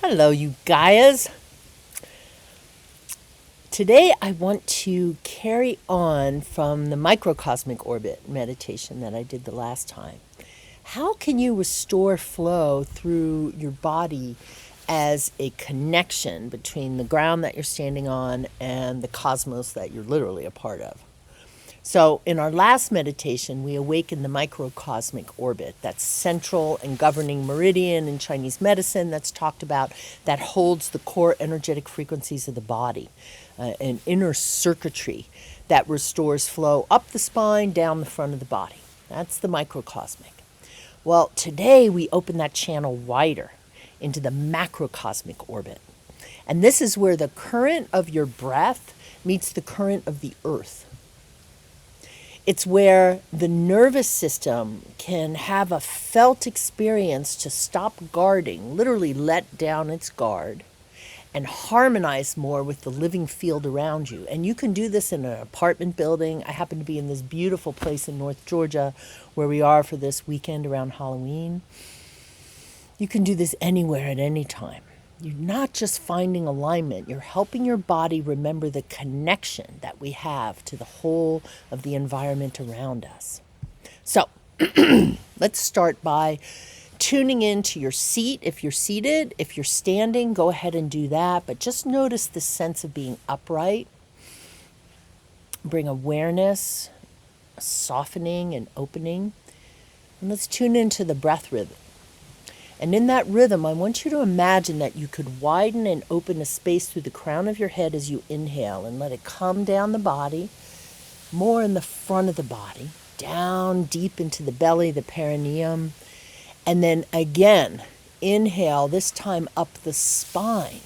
Hello, you guys. Today I want to carry on from the microcosmic orbit meditation that I did the last time. How can you restore flow through your body as a connection between the ground that you're standing on and the cosmos that you're literally a part of? So, in our last meditation, we awakened the microcosmic orbit, that central and governing meridian in Chinese medicine that's talked about, that holds the core energetic frequencies of the body, an inner circuitry that restores flow up the spine, down the front of the body. That's the microcosmic. Well, today we open that channel wider into the macrocosmic orbit. And this is where the current of your breath meets the current of the earth. It's where the nervous system can have a felt experience to stop guarding, literally let down its guard, and harmonize more with the living field around you. And you can do this in an apartment building. I happen to be in this beautiful place in North Georgia where we are for this weekend around Halloween. You can do this anywhere at any time. You're not just finding alignment, you're helping your body remember the connection that we have to the whole of the environment around us. So, let's start by tuning into your seat. If you're seated, if you're standing, go ahead and do that. But just notice the sense of being upright. Bring awareness, a softening and opening. And let's tune into the breath rhythm. And in that rhythm, I want you to imagine that you could widen and open a space through the crown of your head as you inhale and let it come down the body, more in the front of the body, down deep into the belly, the perineum. And then again, inhale, this time up the spine.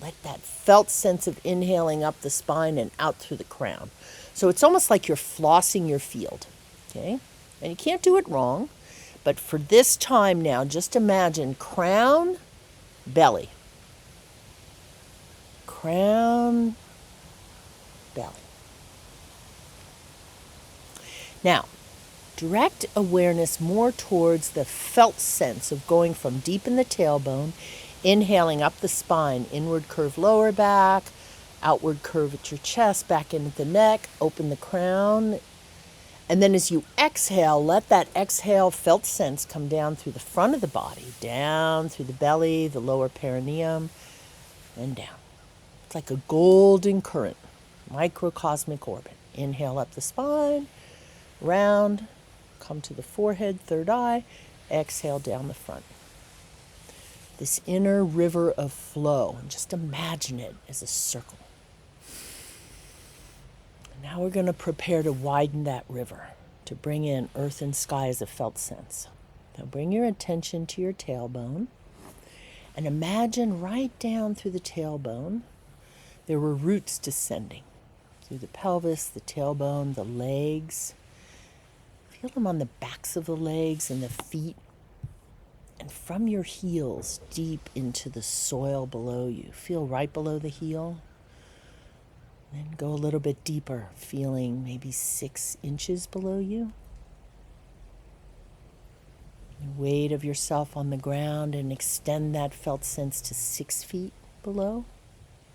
Let that felt sense of inhaling up the spine and out through the crown. So it's almost like you're flossing your field, okay? And you can't do it wrong. But for this time now, just imagine crown, belly. Crown, belly. Now, direct awareness more towards the felt sense of going from deep in the tailbone, inhaling up the spine, inward curve lower back, outward curve at your chest, back into the neck, open the crown. And then as you exhale, let that exhale felt sense come down through the front of the body, down through the belly, the lower perineum, and down. It's like a golden current, microcosmic orbit. Inhale up the spine, round, come to the forehead, third eye, exhale down the front. This inner river of flow, and just imagine it as a circle. Now we're going to prepare to widen that river, to bring in earth and sky as a felt sense. Now bring your attention to your tailbone and imagine right down through the tailbone there were roots descending through the pelvis, the tailbone, the legs. Feel them on the backs of the legs and the feet, and from your heels deep into the soil below you. Feel right below the heel. Then go a little bit deeper, feeling maybe 6 inches below you. The weight of yourself on the ground, and extend that felt sense to 6 feet below.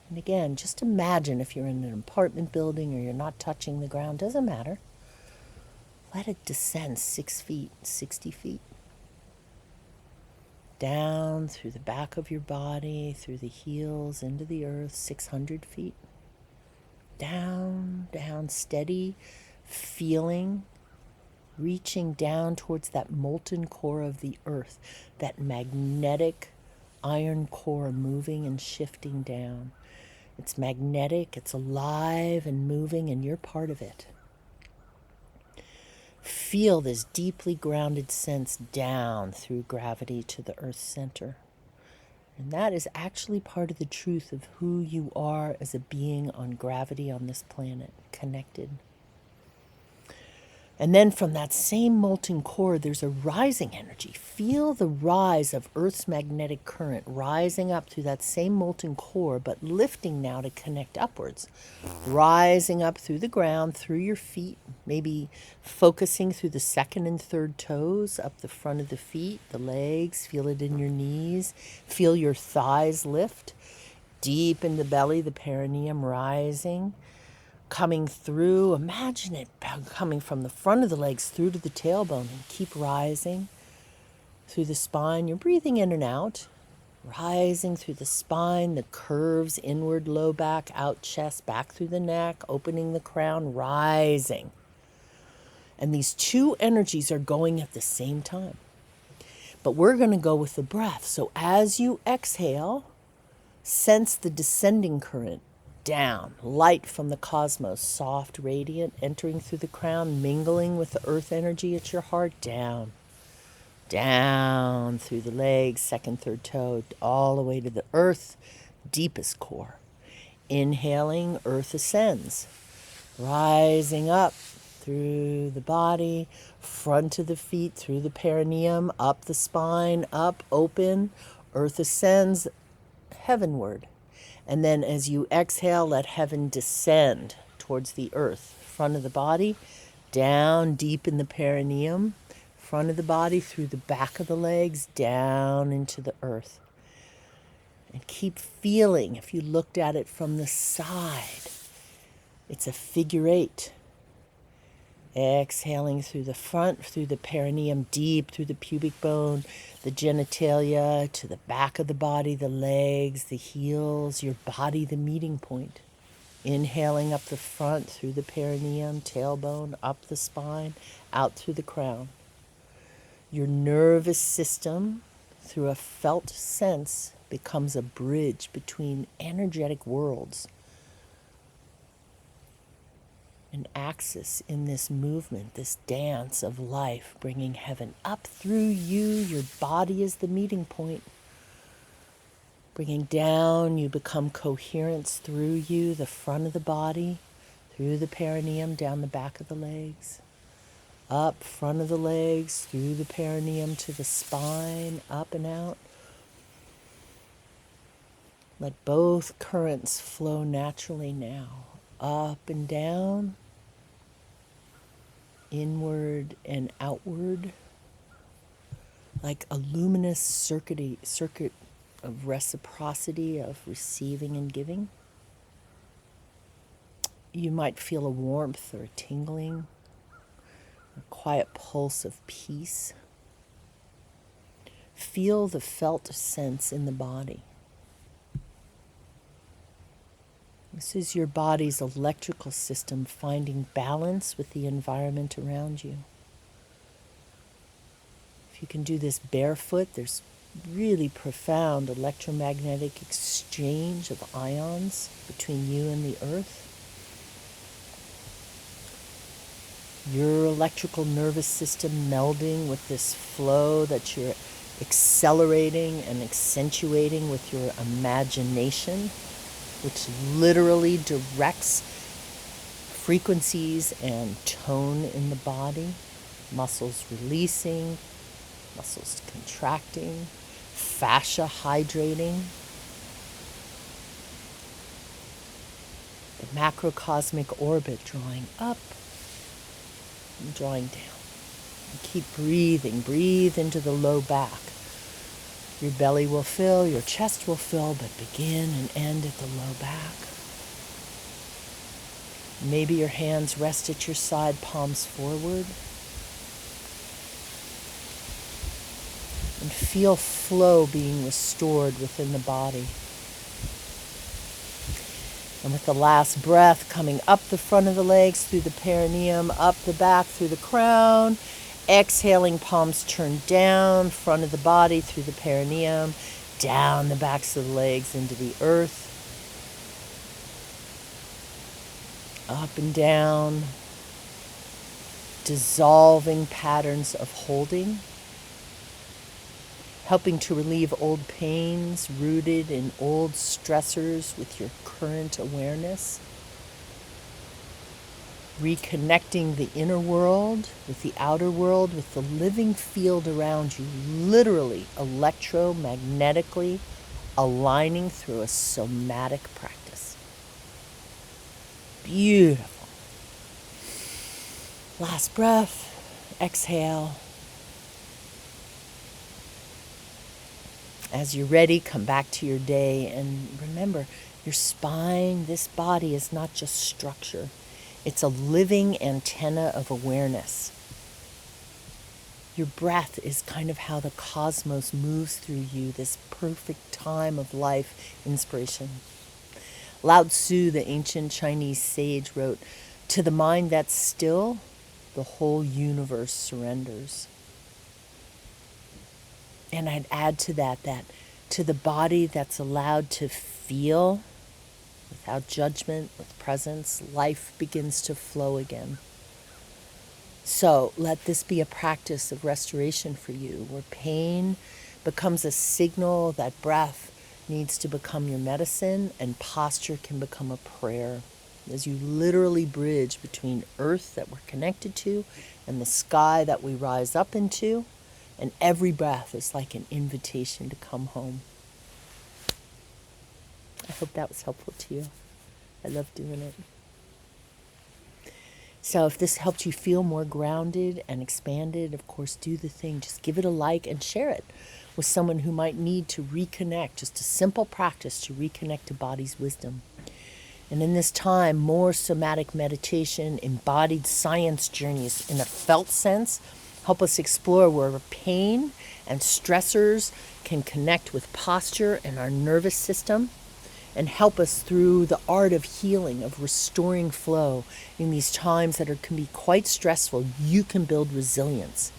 And again, just imagine if you're in an apartment building or you're not touching the ground, doesn't matter. Let it descend 6 feet, 60 feet. Down through the back of your body, through the heels, into the earth, 600 feet. Down, down, steady, feeling, reaching down towards that molten core of the earth, that magnetic iron core moving and shifting down. It's magnetic, it's alive and moving, and you're part of it. Feel this deeply grounded sense down through gravity to the earth's center. And that is actually part of the truth of who you are as a being on gravity on this planet, connected. And then from that same molten core, there's a rising energy. Feel the rise of Earth's magnetic current rising up through that same molten core, but lifting now to connect upwards. Rising up through the ground, through your feet, maybe focusing through the second and third toes, up the front of the feet, the legs, feel it in your knees. Feel your thighs lift. Deep in the belly, the perineum rising. Coming through, imagine it coming from the front of the legs through to the tailbone, and keep rising through the spine. You're breathing in and out, rising through the spine, the curves, inward, low back, out chest, back through the neck, opening the crown, rising. And these two energies are going at the same time. But we're going to go with the breath. So as you exhale, sense the descending current. Down, light from the cosmos, soft, radiant, entering through the crown, mingling with the earth energy at your heart. Down, down through the legs, second, third toe, all the way to the earth, deepest core. Inhaling, earth ascends, rising up through the body, front of the feet, through the perineum, up the spine, up, open, earth ascends heavenward. And then as you exhale, let heaven descend towards the earth. Front of the body, down deep in the perineum. Front of the body, through the back of the legs, down into the earth. And keep feeling, if you looked at it from the side, it's a figure 8. Exhaling through the front, through the perineum, deep through the pubic bone, the genitalia, to the back of the body, the legs, the heels, your body, the meeting point. Inhaling up the front, through the perineum, tailbone, up the spine, out through the crown. Your nervous system, through a felt sense, becomes a bridge between energetic worlds. An axis in this movement, this dance of life, bringing heaven up through you. Your body is the meeting point. Bringing down, you become coherence through you, the front of the body, through the perineum, down the back of the legs. Up, front of the legs, through the perineum to the spine, up and out. Let both currents flow naturally now. Up and down, inward and outward, like a luminous circuit of reciprocity, of receiving and giving. You might feel a warmth or a tingling, a quiet pulse of peace. Feel the felt sense in the body. This is your body's electrical system finding balance with the environment around you. If you can do this barefoot, there's really profound electromagnetic exchange of ions between you and the earth. Your electrical nervous system melding with this flow that you're accelerating and accentuating with your imagination, which literally directs frequencies and tone in the body, muscles releasing, muscles contracting, fascia hydrating. The macrocosmic orbit drawing up and drawing down. And keep breathing. Breathe into the low back. Your belly will fill, your chest will fill, but begin and end at the low back. Maybe your hands rest at your side, palms forward. And feel flow being restored within the body. And with the last breath, coming up the front of the legs, through the perineum, up the back, through the crown. Exhaling, palms turned down, front of the body, through the perineum, down the backs of the legs into the earth. Up and down, dissolving patterns of holding, helping to relieve old pains rooted in old stressors with your current awareness. reconnecting the inner world with the outer world, with the living field around you, literally electromagnetically aligning through a somatic practice. Beautiful. Last breath, exhale. As you're ready, come back to your day and remember, your spine, this body is not just structure. It's a living antenna of awareness. Your breath is kind of how the cosmos moves through you, this perfect time of life inspiration. Lao Tzu, the ancient Chinese sage, wrote, "To the mind that's still, the whole universe surrenders." And I'd add to that to the body that's allowed to feel without judgment, with presence, life begins to flow again. So let this be a practice of restoration for you, where pain becomes a signal that breath needs to become your medicine and posture can become a prayer. As you literally bridge between earth that we're connected to and the sky that we rise up into, and every breath is like an invitation to come home. I hope that was helpful to you. I love doing it. So if this helped you feel more grounded and expanded, of course, do the thing. Just give it a like and share it with someone who might need to reconnect. Just a simple practice to reconnect to body's wisdom. And in this time, more somatic meditation, embodied science journeys in a felt sense help us explore where pain and stressors can connect with posture and our nervous system, and help us through the art of healing, of restoring flow in these times that can be quite stressful. You can build resilience,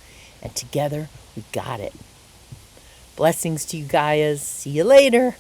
and together we got it. Blessings to you, Gaias. See you later.